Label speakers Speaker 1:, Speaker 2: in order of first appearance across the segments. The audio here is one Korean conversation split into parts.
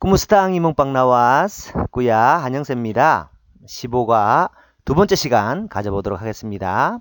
Speaker 1: 꾸무스탕 이몽빵 나와스 꾸야 한영세입니다. 15과 두 번째 시간 가져보도록 하겠습니다.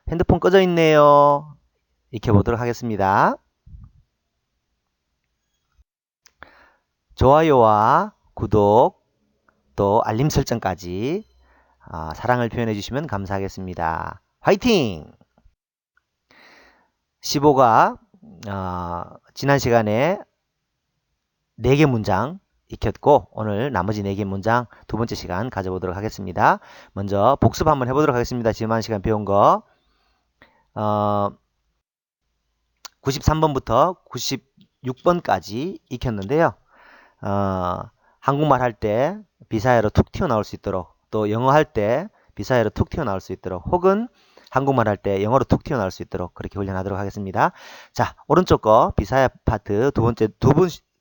Speaker 1: 핸드폰 꺼져 있네요. 익혀보도록 하겠습니다. 좋아요와 구독 또 알림 설정까지 사랑을 표현해 주시면 감사하겠습니다. 화이팅! 15가 지난 시간에 4개 문장 익혔고 오늘 나머지 4개 문장 두 번째 시간 가져보도록 하겠습니다. 먼저 복습 한번 해보도록 하겠습니다. 지난 시간 배운 거 93번부터 96번까지 익혔는데요. 한국말 할 때 비사회로 툭 튀어나올 수 있도록, 또 영어 할 때 비사회로 툭 튀어나올 수 있도록, 혹은 한국말 할 때 영어로 툭 튀어나올 수 있도록 그렇게 훈련하도록 하겠습니다. 자, 오른쪽 거 비사회 파트 두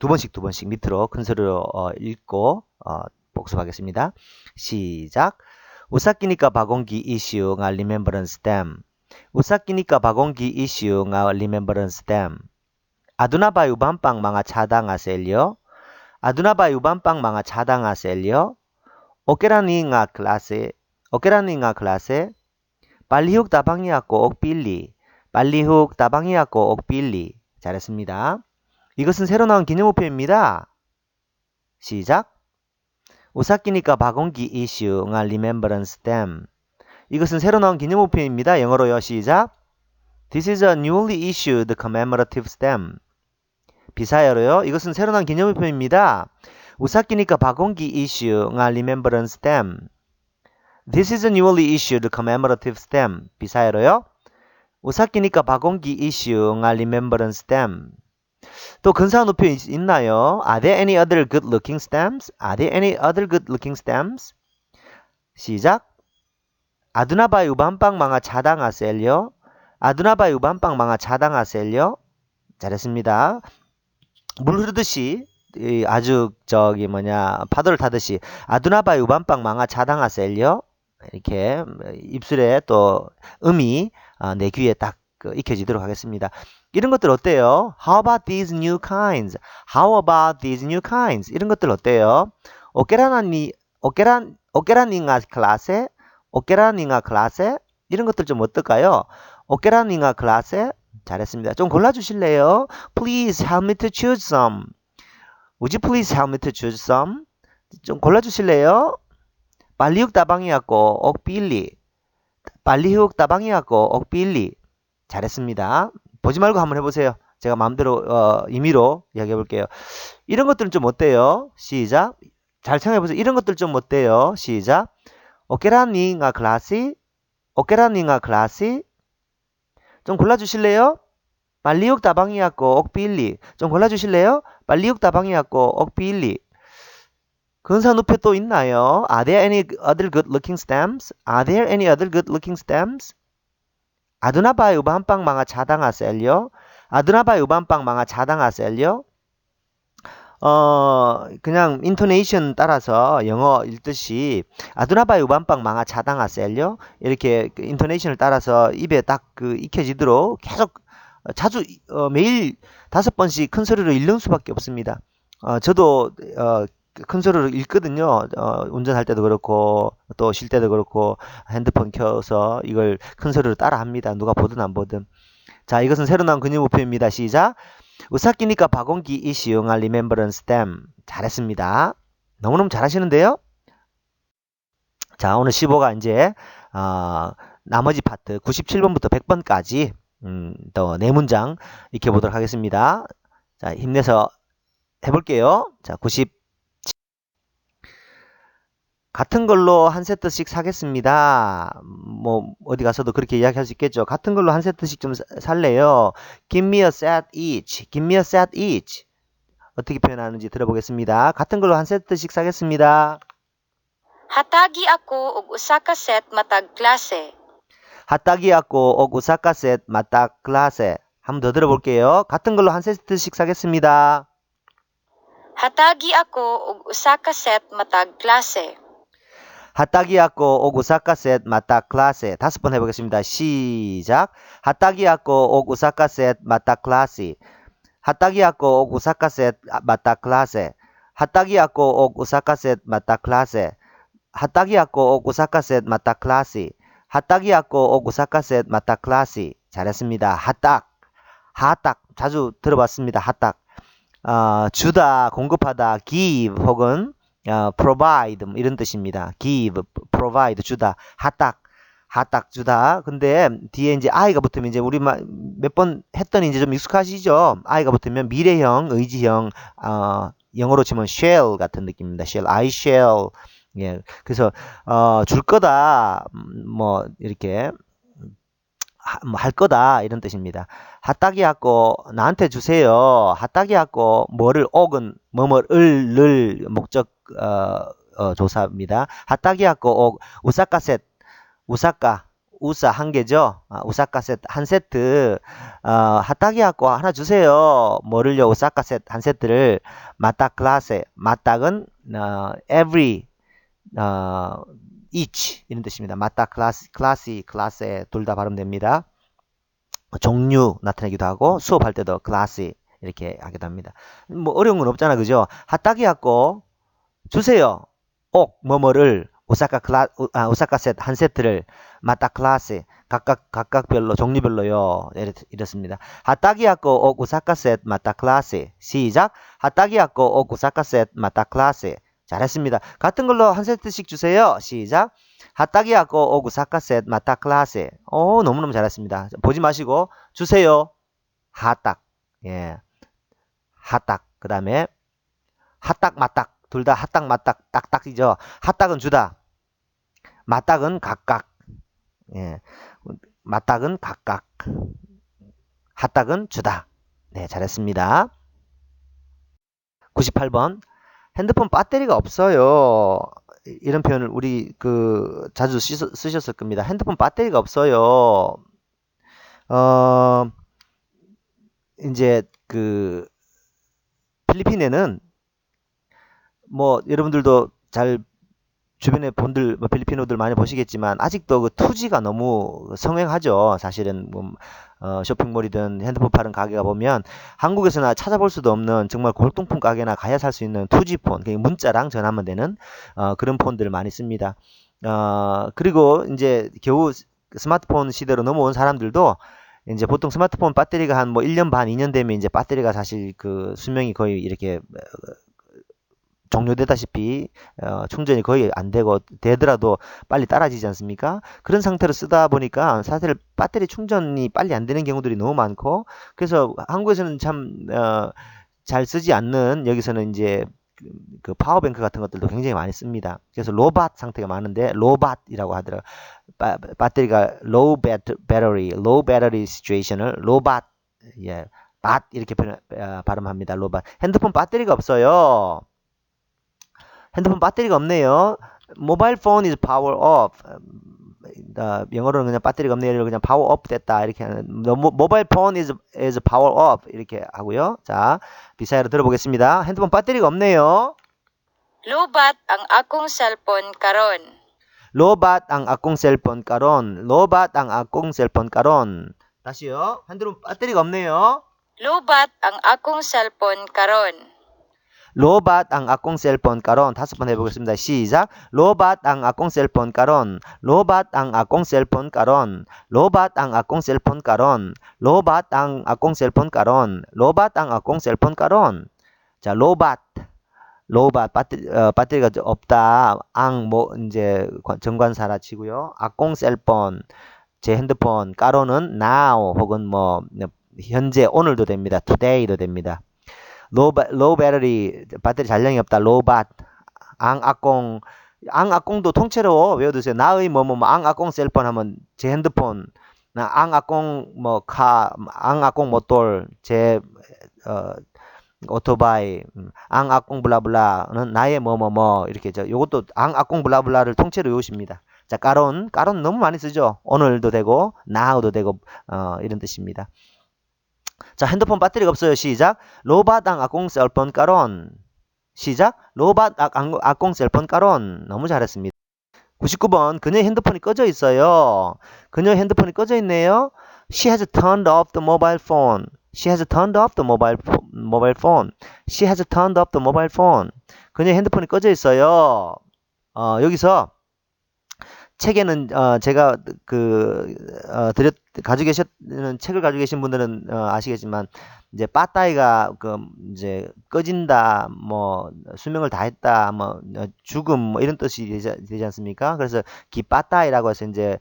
Speaker 1: 번씩 밑으로 큰 소리로 읽고 복습하겠습니다. 시작. 우사끼니까 바공기 이슈 nga remembrance them. 우사끼니까 바공기 이슈 nga remembrance them. 아두나바 유반빵 mga 차당하셀요. 아두나바 유반빵 mga 차당하셀요. 오케라니 nga klase. 빨리훅 다방이었고 옥빌리. 빨리훅 다방이었고 옥빌리. 잘했습니다. 이것은 새로 나온 기념우표입니다. 시작. 우사끼니까 바공기 이슈 nga remembrance them. 이것은 새로 나온 기념우표입니다. 영어로요. 시작. This is a newly issued commemorative stamp. 비사여로요. 이것은 새로 나온 기념우표입니다. 우사끼니까 바공기 이슈 nga remembrance them. This is a newly issued commemorative stamp. 비사여로요. 우사끼니까 바공기 이슈 nga remembrance them. 또 근사한 우표 있나요? Are there any other good-looking stamps? Are there any other good-looking stamps? 시작. 아두나바 유반빵 망아 차당하셀요. 아두나바 유반빵 망아 차당하셀요. 잘했습니다. 물 흐르듯이 아주 파도를 타듯이 아두나바 유반빵 망아 차당하셀요. 이렇게 입술에 또 음이 내 귀에 딱 익혀지도록 하겠습니다. 이런 것들 어때요? How about these new kinds? How about these new kinds? 이런 것들 어때요? 오케라닝아 클라세? 오케라닝아 클라세? 이런 것들 좀 어떨까요? 오케라닝아 클라세? 잘했습니다. 좀 골라주실래요? Please help me to choose some. Would you please help me to choose some? 좀 골라주실래요? 빨리훅 다방이었고 옥빌리. 빨리훅 다방이었고 옥빌리. 잘했습니다. 보지 말고 한번 해보세요. 제가 마음대로 임의로 이야기해 볼게요. 이런 것들은 좀 어때요? 시작. 잘 생각해보세요. 이런 것들 좀 어때요? 시작. 오케라닝아 클라시? 오케라닝아 클라시? 좀 골라주실래요? 빨리욱 다방이었고 옥빌리. 좀 골라주실래요? 빨리욱 다방이었고 옥빌리. 근사한 우표 또 있나요? Are there any other good-looking stamps? Are there any other good-looking stamps? 아두나바 유반빵 망아 차당하셀요. 아두나바 유반빵 망아 차당하셀요. 그냥 인토네이션 따라서 영어 읽듯이 아두나바 유반빵 망아 차당하셀요. 이렇게 인토네이션을 따라서 입에 딱 익혀지도록 계속 자주 매일 5번씩 큰 소리로 읽는 수밖에 없습니다. 저도 큰 소리로 읽거든요. 운전할 때도 그렇고 또 쉴 때도 그렇고 핸드폰 켜서 이걸 큰 소리로 따라 합니다. 누가 보든 안 보든. 자, 이것은 새로 나온 근육우표입니다. 시작. 우사끼니까 바공기 이슈 nga remembrance them. 잘했습니다. 너무너무 잘하시는데요. 자, 오늘 15가 이제 나머지 파트 97번부터 100번까지 또 4문장 익혀보도록 하겠습니다. 자, 힘내서 해볼게요. 자, 같은 걸로 한 세트씩 사겠습니다. 뭐 어디 가서도 그렇게 이야기할 수 있겠죠. 같은 걸로 한 세트씩 좀 살래요. Give me a set each. Give me a set each. 어떻게 표현하는지 들어보겠습니다. 같은 걸로 한 세트씩 사겠습니다.
Speaker 2: Hatagi ako og usa ka set matag klase.
Speaker 1: 핫다기 ako og usa ka set matag klase. 한 번 더 들어볼게요. 같은 걸로 한 세트씩 사겠습니다.
Speaker 2: Hatagi ako og usa ka set matag klase.
Speaker 1: 핫다기 ako og usa ka set matag klase. 5번 해보겠습니다. 시작. 핫다기 ako og usa ka set matag klase. 핫다기 ako og usa ka set matag klase. 핫다기 아꼬 옥 우사카셋 마타 클라세. 핫다기 아꼬 옥 우사카셋 마타 클라시. 핫다기 아꼬 옥 우사카셋 마타 클라시. 잘했습니다. 핫딱. 핫딱. 자주 들어봤습니다. 핫딱. 주다, 공급하다, give 혹은 provide 이런 뜻입니다. give, provide 주다, 핫딱 주다. 근데 뒤에 이제 I가 붙으면 이제 우리 몇 번 했더니 이제 좀 익숙하시죠? I가 붙으면 미래형, 의지형, 영어로 치면 shall 같은 느낌입니다. shall, I shall. 예, 그래서 줄 거다, 뭐 이렇게. 할 거다 이런 뜻입니다. 핫다기 하고 나한테 주세요. 핫다기 하고 뭐를 옥은 뭐뭐를 목적 조사입니다. 핫다기 하고 옥 우사카셋 우사 한 개죠. 우사카셋 한 세트. 핫다기 하고 하나 주세요. 뭐를요? 우사카셋 한 세트를 마타 클라세 마딱은 every each 이런 뜻입니다. 마타 클라세 둘 다 발음됩니다. 종류 나타내기도 하고 수업할 때도 클라시 이렇게 하기도 합니다. 뭐 어려운 건 없잖아, 그죠? 핫다기 하고 주세요. 옥 뭐뭐를 오사카셋 한 세트를 마타 클라시 각각별로 종류별로요. 이렇습니다. 핫다기 하고 옥 오사카셋 마타 클라시. 시작. 핫다기 하고 옥 오사카셋 마타 클라시. 잘했습니다. 같은 걸로 한 세트씩 주세요. 시작. 핫다기 하고 오구 사카셋 마타 클라세. 너무너무 잘했습니다. 보지 마시고 주세요. 핫딱. 예. 핫딱. 그다음에 핫딱 마딱. 둘 다 핫딱 마딱 딱딱이죠. 핫딱은 주다. 마딱은 각각. 예. 마딱은 각각. 핫딱은 주다. 네, 잘했습니다. 98번. 핸드폰 배터리가 없어요. 이런 표현을 우리 자주 쓰셨을 겁니다. 핸드폰 배터리가 없어요. 이제 필리핀에는 뭐 여러분들도 잘 주변에 본들 필리핀어들 많이 보시겠지만 아직도 그 투지가 너무 성행하죠. 사실은 쇼핑몰이든 핸드폰 파는 가게가 보면 한국에서나 찾아볼 수도 없는 정말 골동품 가게나 가야 살 수 있는 투지폰, 문자랑 전화만 되는 그런 폰들을 많이 씁니다. 그리고 이제 겨우 스마트폰 시대로 넘어온 사람들도 이제 보통 스마트폰 배터리가 한 1년 반, 2년 되면 이제 배터리가 사실 수명이 거의 이렇게 종료되다시피 충전이 거의 안 되고 되더라도 빨리 따라지지 않습니까? 그런 상태로 쓰다 보니까 사실 배터리 충전이 빨리 안 되는 경우들이 너무 많고 그래서 한국에서는 참 잘 쓰지 않는 여기서는 이제 그 파워뱅크 같은 것들도 굉장히 많이 씁니다. 그래서 로밭 상태가 많은데 로밭이라고 하더라고요. 배터리가 low battery situation을 로밭 예, 밭 이렇게 발음합니다. 로밭. 핸드폰 배터리가 없어요. 핸드폰 배터리가 없네요. Mobile phone is power off. 영어로는 그냥 배터리가 없네요. 그냥 power off 됐다. 이렇게 하는. Mobile phone is power off. 이렇게 하고요. 자, 비사이로 들어보겠습니다. 핸드폰 배터리가 없네요.
Speaker 2: Lubat ang akong cellphone karon.
Speaker 1: Lobat ang akong cellphone karon. Lobat ang akong cellphone karon. 다시요. 핸드폰 배터리가 없네요.
Speaker 2: Lubat ang akong cellphone karon.
Speaker 1: 로ባት ang akong cellphone karon. 5번 해보겠습니다. 시작. 로ባት ang akong cellphone karon. 로ባት ang akong cellphone karon. 로ባት ang akong cellphone karon. 로ባት ang akong cellphone karon. 로ባት ang akong cellphone karon. 자, 로ባት. 배터리가 없다. 이제 정관사라 치고요. akong cellphone. 제 핸드폰. karon은 now 혹은 현재 오늘도 됩니다. today도 됩니다. low battery 배터리 잔량이 없다. 로밭 앙아꽁도 통째로 외워두세요. 나의 앙아꽁 셀폰 하면 제 핸드폰 앙아꽁 앙아꽁 모tor 제 오토바이 앙아꽁 블라블라는 나의 이렇게 요것도 앙아꽁 블라블라를 통째로 외우십니다. 자, 까론 너무 많이 쓰죠. 오늘도 되고 now도 되고 이런 뜻입니다. 자, 핸드폰 배터리가 없어요. 시작. 로ባት ang akong cellphone karon. 시작. 로ባት ang akong cellphone karon. 너무 잘했습니다. 99번. 그녀의 핸드폰이 꺼져 있어요. 그녀의 핸드폰이 꺼져 있네요. She has turned off the mobile phone. She has turned off the mobile phone. She has turned off the mobile phone. 그녀의 핸드폰이 꺼져 있어요. 여기서 책에는 제가 가지고 계시는 책을 가지고 계신 분들은 아시겠지만 이제 빠따이가 이제 꺼진다, 뭐 수명을 다했다, 뭐 죽음 뭐 이런 뜻이 되지 않습니까? 그래서 기빠따이라고 해서 이제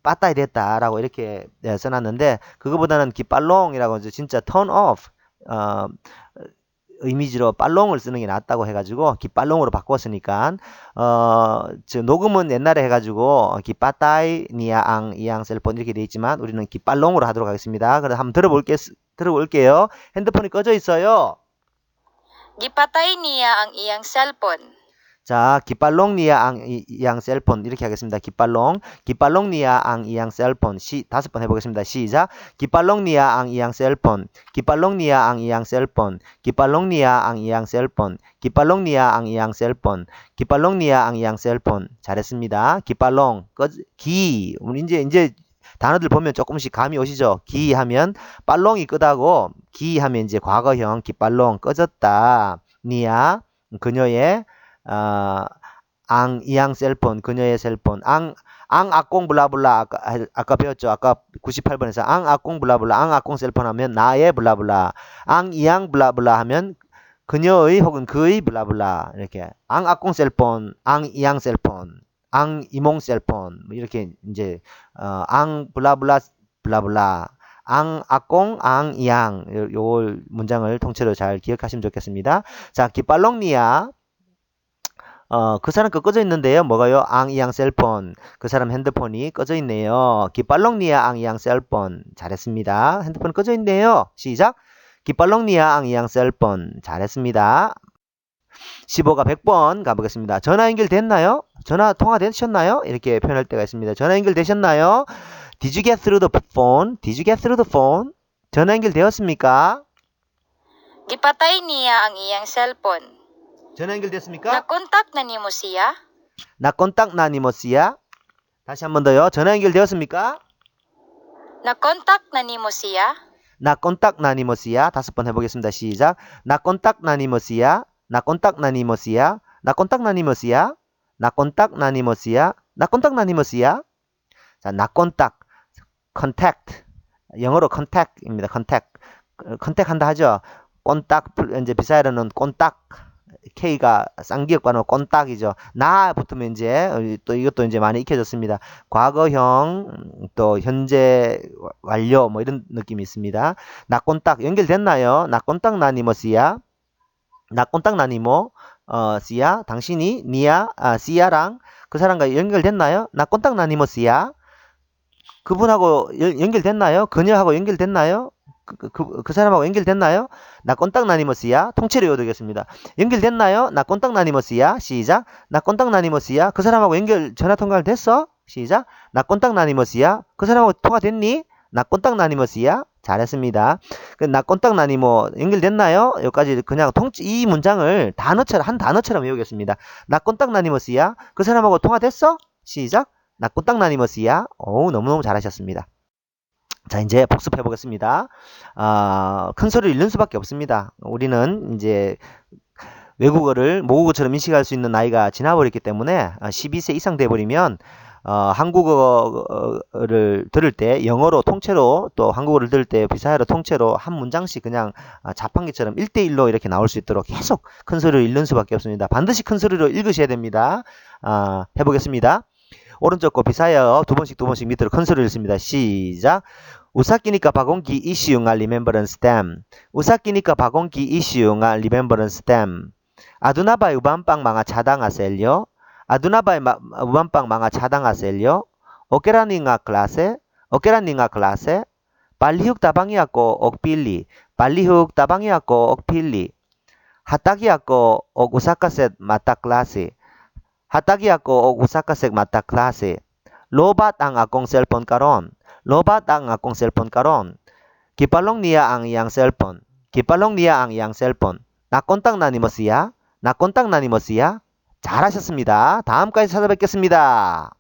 Speaker 1: 빠따이 됐다라고 이렇게 써놨는데 그거보다는 기빨롱이라고 이제 진짜 turn off 이미지로 빨롱을 쓰는 게 낫다고 해가지고 기빨롱으로 바꿨으니까 녹음은 옛날에 해가지고 기빠따이 니아앙 이앙 셀폰 이렇게 돼 있지만 우리는 기빨롱으로 하도록 하겠습니다. 그래서 한번 들어볼게요. 핸드폰이 꺼져 있어요.
Speaker 2: Gipatay niya ang iyang cellphone.
Speaker 1: 자, 기빨롱 니아 앙 이앙 셀폰 이렇게 하겠습니다. 기빨롱 니아 앙 이앙 셀폰 다섯 번 해보겠습니다. 시작. 기빨롱 니아 앙 이앙 셀폰 기빨롱 니아 앙 이앙 셀폰 기빨롱 니아 앙 이앙 셀폰 기빨롱 니아 앙 이앙 셀폰 기빨롱 니아 앙 이앙 셀폰 잘했습니다. 기빨롱 기 우리 이제 단어들 보면 조금씩 감이 오시죠? 기 하면 빨롱이 끄다고 기 하면 이제 과거형 기빨롱 꺼졌다. 니아 그녀의 앙 이앙 셀폰 그녀의 셀폰 앙 아꽁 블라블라 아까 배웠죠. 아까 98번에서 앙 아꽁 블라블라 앙 아꽁 셀폰 하면 나의 블라블라 앙 이앙 블라블라 하면 그녀의 혹은 그의 블라블라 이렇게 앙 아꽁 셀폰 앙 이앙 셀폰 앙 이몽 셀폰 이렇게 이제 앙 블라블라 블라블라 앙 아꽁 앙 이앙 요 문장을 통째로 잘 기억하시면 좋겠습니다. 자, 기빨롱니아 그 사람 거 꺼져 있는데요. 뭐가요? 앙 이앙 셀폰. 그 사람 핸드폰이 꺼져 있네요. 기빨롱니아 앙 이앙 셀폰. 잘했습니다. 핸드폰 꺼져 있네요. 시작. 기빨롱니아 앙 이앙 셀폰. 잘했습니다. 15가 100번 가보겠습니다. 전화 연결됐나요? 전화 통화되셨나요? 이렇게 표현할 때가 있습니다. 전화 연결되셨나요? Did you get through the phone? Did you get through the phone? 전화 연결되었습니까?
Speaker 2: Gipatay niya ang iyang cellphone.
Speaker 1: 전화 연결됐습니까?
Speaker 2: Nakontak na nimo siya?
Speaker 1: 나콘딱 나니모스야. 다시 한 번 더요. 전화 연결되었습니까?
Speaker 2: Nakontak na nimo siya?
Speaker 1: 나콘딱 나니모스야. 다섯 번 해보겠습니다. 시작. 나콘딱 나니모스야. 나콘딱 나니모스야. 나콘딱 나니모스야. 나콘딱 나니모스야. 나콘딱 나니모스야. 자, 나콘딱 contact 영어로 contact입니다. contact 한다 하죠. 꼰딱 이제 비사이러는 꼰딱 K가 쌍기역 발음 꼰딱이죠. 나 붙으면 이제 또 이것도 이제 많이 익혀졌습니다. 과거형 또 현재 완료 뭐 이런 느낌이 있습니다. 나 꼰딱 연결됐나요? 나 꼰딱 나니모스야. 나 꼰딱 나니모 씨야 당신이 니야 씨야랑 그 사람과 연결됐나요? 나 꼰딱 나니모스야. 그분하고 연결됐나요? 그녀하고 연결됐나요? 그 사람하고 연결됐나요? 나 꼰딱 나니머스야. 통째로 외워두겠습니다. 연결됐나요? 나 꼰딱 나니머스야. 시작. 나 꼰딱 나니머스야. 그 사람하고 전화 통화를 됐어? 시작. 나 꼰딱 나니머스야. 그 사람하고 통화됐니? 나 꼰딱 나니머스야. 잘했습니다. 나 꼰딱 나니모 연결됐나요? 여기까지 그냥 이 문장을 한 단어처럼 외우겠습니다. 나 꼰딱 나니머스야. 그 사람하고 통화됐어? 시작. 나 꼰딱 나니머스야. 어우, 너무너무 잘하셨습니다. 자, 이제 복습해 보겠습니다. 큰 소리를 잃는 수밖에 없습니다. 우리는 이제 외국어를 모국어처럼 인식할 수 있는 나이가 지나버렸기 때문에 12세 이상 돼버리면 한국어를 들을 때 영어로 통째로 또 한국어를 들을 때 비사이로 통째로 한 문장씩 그냥 자판기처럼 1대1로 이렇게 나올 수 있도록 계속 큰 소리를 잃는 수밖에 없습니다. 반드시 큰 소리로 읽으셔야 됩니다. 해보겠습니다. 오른쪽 거 비사이어 두 번씩 밑으로 큰 소리를 읽습니다. 시작. 우사끼니까 바공기 이슈nga remembrance stem. 우사끼니까 바공기 이슈nga remembrance stem. 아두나바이 우반빵 망아 차당하셀요. 아두나바이 우반빵 망아 차당하셀요. 오케라닝아 클라세. 오케라닝아 클라세. 발리훅 다방이야꼬 옥빌리. 발리훅 다방이야꼬 옥빌리. 하타기야꼬 옥 우사카셋 마타 클라세. Hatagiako og usa ka seg mata klase. Lobat ang akong cellphone karon. Lobat ang akong cellphone karon. Kipalong niya ang iyang cellphone. Kipalong niya ang iyang cellphone. 나kontak na nimo siya? 나kontak na nimo siya? 잘하셨습니다. 다음까지 찾아뵙겠습니다.